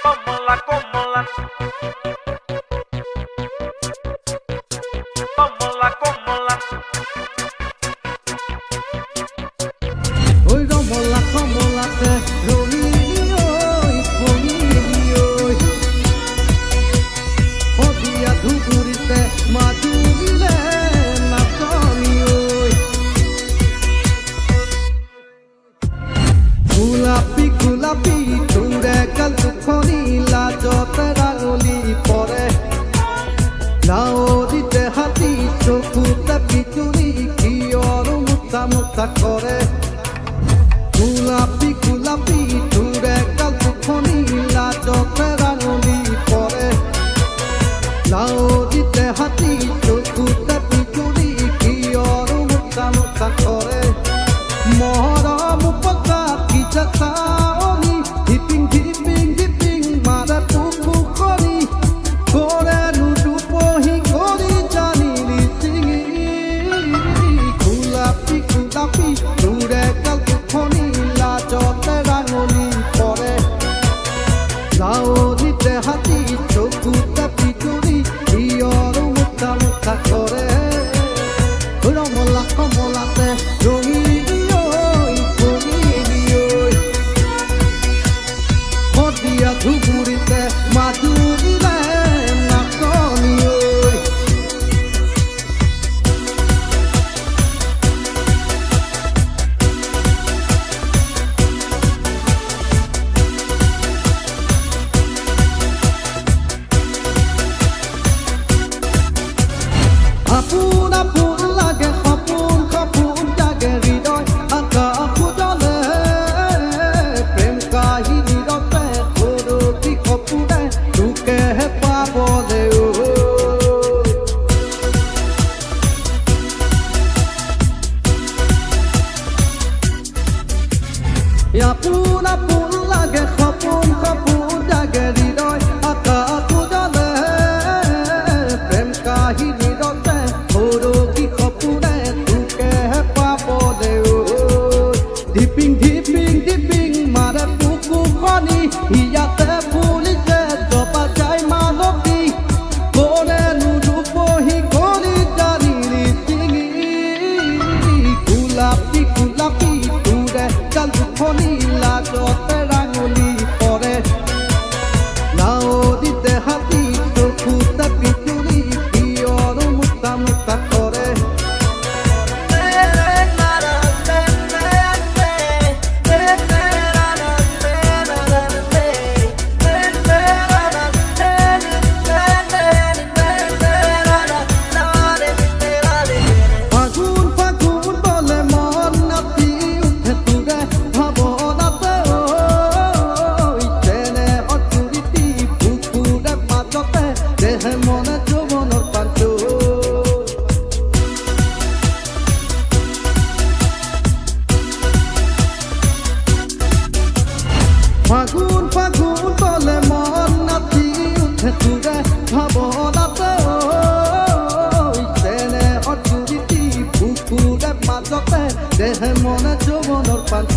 Cómola, cómola. Cómola, cómola. Oi romola কমলাতে রঙি ওই ফণি ওই হদিয়া ধুপুরিতে মাদুরিলে নাচনি ওই গোলাপি গোলাপি তুরে কাল দুখনি লাজতে রাঙলি পরে লাও দিতে হাতি চকুতে পিতুরি কিয়র মুতা মুতা করে গোলাপি গোলাপি তুরে কাল দুখনি লাজতে রাঙলি পরে লাও দিতে হাতি চকুতে পিতুরি কিয়র মুতা মুতা করে মহরম উপকা কি চাওনি হিপিং হিপিং হিপিং মারে পুকু করি করে নুডু পহি করি জানি চিঙি গোলাপি গোলাপি তুরে কাল দুখনি লাজতে রাঙলি পরে লাও দিতে হাতি চকুতে পিতুরি ইয়র মুতা মুতা করে রমলা কমলাতে রঙি হদিয়া ধুপুরিতে মাদুরিলে নাচনি ওই আপন আপন লাগে খপুন খপুন জাগে হৃদয় আঁকা খুঁজলে প্রেম কাহিনী রতে করতি খপুরে ঢুকে পাবলে আপন আপন লাগে খপুন খপুন জাগে হৃদয় আঁকা খুঁজলে প্রেম কাহিনী রতে করতি খপুরে ঢুকে পাবলে ধিপিং ধিপিং ধিপিং মারে পুকু খনি ইয়াতে পুলিশে জপা যায় মানবী করে নুডু পহি করি জানি চিঙি গোলাপি গোলাপি তুরে কাল দুখনি লাজতে রাঙলি পরে লাও দিতে হাতি চকুতে পিতুরি কিয়র মুতা মুতা করে ফাগুন ফাগুন বলে মন নাচি উঠে তুরে ভাবনাতে ওই চেনে অচুরিটি পুকুরে মাঝতে দেহে মনে যৌবনের পাঞ্চ ফাগুন ফাগুন বলে মন নাচি উঠে তুরে ভাবনাতে ওই চেনে অচুরিটি পুকুরে মাঝতে দেহে মনে যৌবনের পাঞ্চ